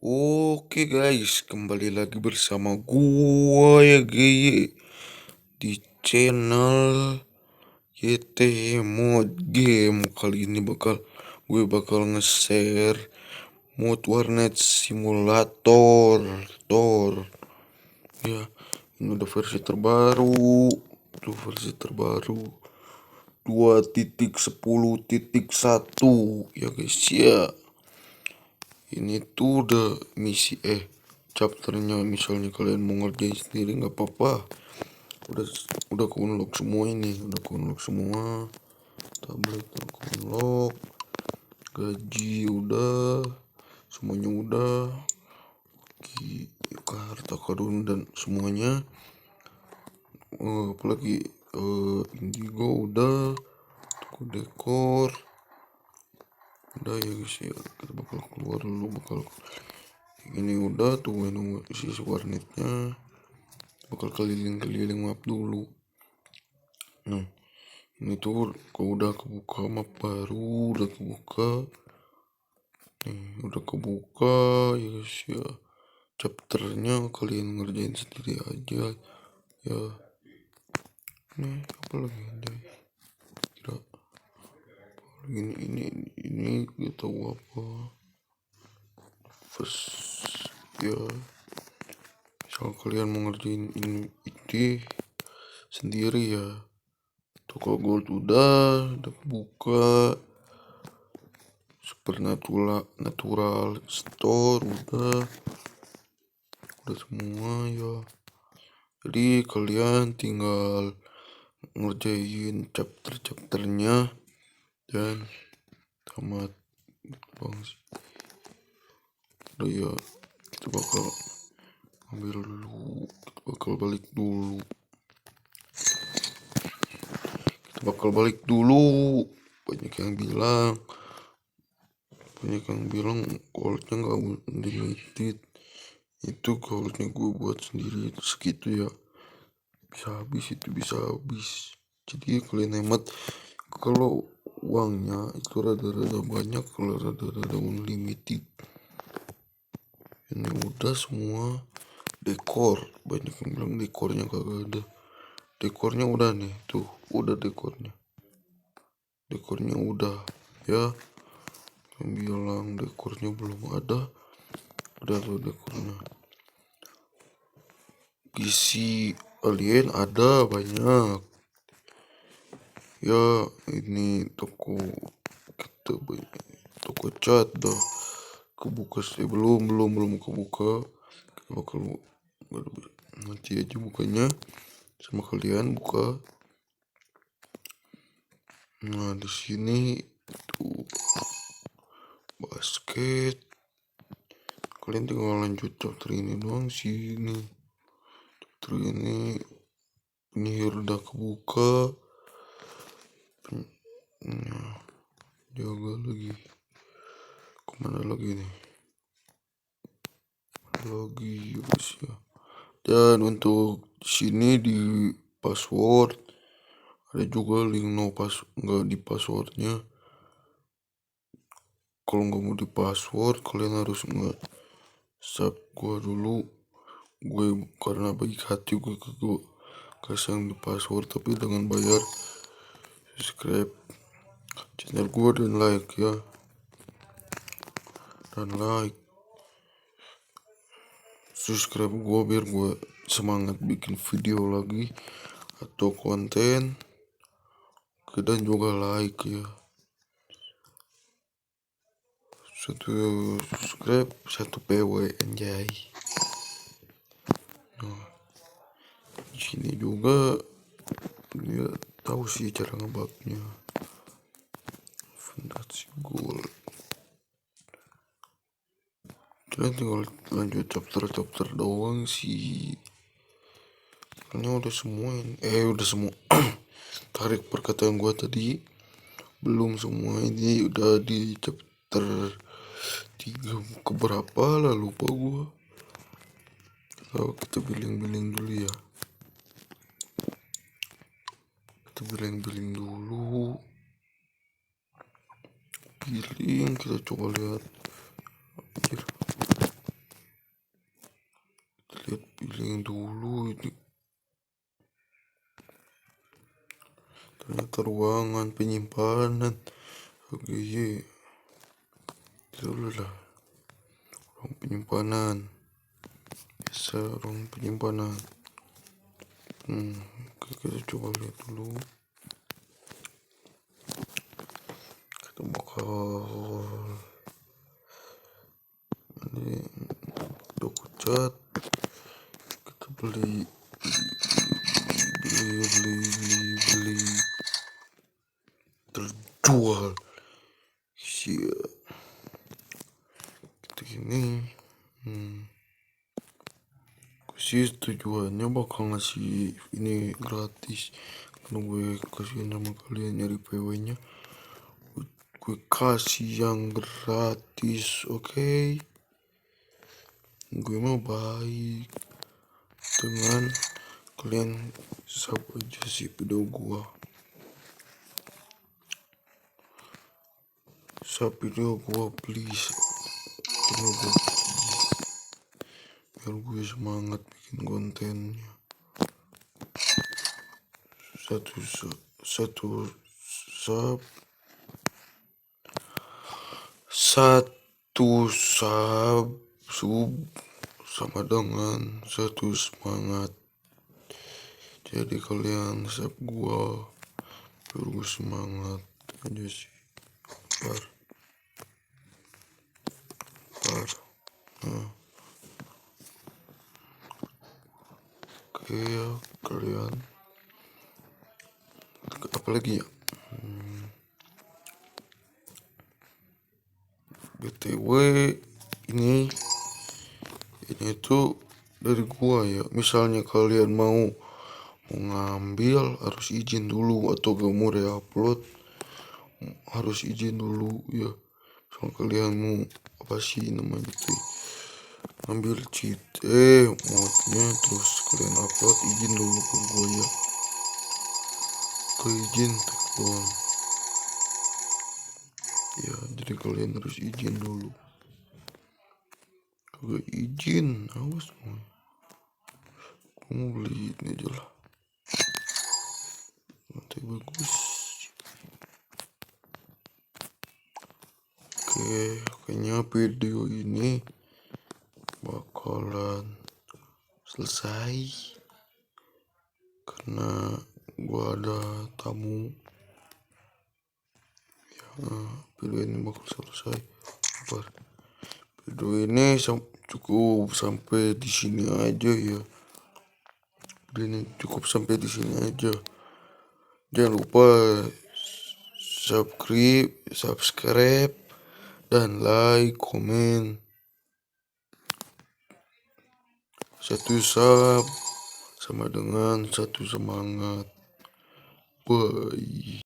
Oke guys, kembali lagi bersama gua ya GY di channel YT Mod Game. Kali ini gue bakal nge-share mod warnet simulator Tor. Ya, ini udah versi terbaru. Tuh versi terbaru 2.10.1 ya guys ya. Ini tuh udah misi chapternya, misalnya kalian mau ngerjain sendiri nggak apa-apa. Udah aku unlock semua, tablet aku unlock, gaji udah, semuanya udah, harta karun dan semuanya. Apalagi indigo udah, toko dekor udah ya guys ya. Kita bakal keluar dulu, ini udah tuh nunggu isi warnetnya, bakal keliling-keliling map dulu. Nah, ini tuh udah kebuka map baru, udah kebuka ya guys ya. Chapternya kalian ngerjain sendiri aja ya. Nih apa lagi kira ini gak tahu apa. First ya, misal kalian mau ngerjain ini sendiri ya. Toko gold udah buka, supernatural store udah semua ya. Jadi kalian tinggal ngerjain chapternya dan tamat bang. Udah ya, kita bakal balik dulu. Banyak yang bilang goldnya nggak unlimited. Itu goldnya gue buat sendiri segitu ya, bisa habis. Jadi kalian hemat kalau uangnya itu rada-rada banyak, kalau rada-rada unlimited. Ini udah semua dekor. Banyak yang bilang dekornya kagak ada. Dekornya udah nih, tuh udah dekornya udah ya. Yang bilang dekornya belum ada, udah tuh dekornya. Isi alien ada banyak ya. Ini toko cat dah kebuka sih, belum kebuka. Kita bakal nanti aja bukanya sama kalian buka. Nah di sini tuh basket, kalian tinggal lanjut chapter ini doang sih. Chapter ini udah kebuka. Nah, jaga lagi kemana lagi nih guys ya. Dan untuk sini di password ada juga link nggak di passwordnya. Kalau nggak mau di password, kalian harus nge-sub gua dulu. Gue karena baik hati gue kasih yang di password, tapi dengan bayar. Subscribe channel gue dan like ya, subscribe gue biar gue semangat bikin video lagi atau konten. Dan juga like ya. Satu subscribe, satu PW anjay. Nah, di sini juga dia tahu sih cara ngebugnya. Fondasi gold. Kalian tinggal lanjut chapter doang sih. Ini udah semua tarik perkataan gua tadi, belum semua. Ini udah di chapter 3 keberapa lah, lupa gua. Kita biling dulu ya. Kita coba lihat. setting dulu ini. Ternyata ruangan penyimpanan. Oke, dulu lah. Ruang penyimpanan. Biasa ruang penyimpanan. Oke, kita coba lihat dulu. Kita bakal ini toko cat. Kita beli terjual. Siap. Kita gini. Sih tujuannya bakal ngasih ini gratis. Karena gue kasih nama kalian nyari PW nya, gue kasih yang gratis. Oke. Gue mau baik dengan kalian. Sub aja sih video gua. Sub video gua please. Biar gue semangat bikin kontennya. Satu sub sama dengan satu semangat. Jadi kalian sub gua biar gue semangat aja sih. Par. Oke ya kalian. Apalagi ya? BTW ini tuh dari gua ya. Misalnya kalian mau ngambil harus izin dulu, atau gak mau re-upload harus izin dulu ya. Soal kalian mau apa sih namanya tuh, ambil cheat modnya, terus kalian upload, izin dulu ke gua ya. Ke izin telepon ya, jadi kalian harus izin dulu. Kagak izin awas semua. Aku mau beli ini aja lah, nanti bagus. Oke, kayaknya video ini bakalan selesai karena gua ada tamu ya. Video ini bakal selesai. Video ini cukup sampai di sini aja ya. Video ini cukup sampai di sini aja. Jangan lupa subscribe dan like, komen. Satu sub sama dengan satu semangat. Bye.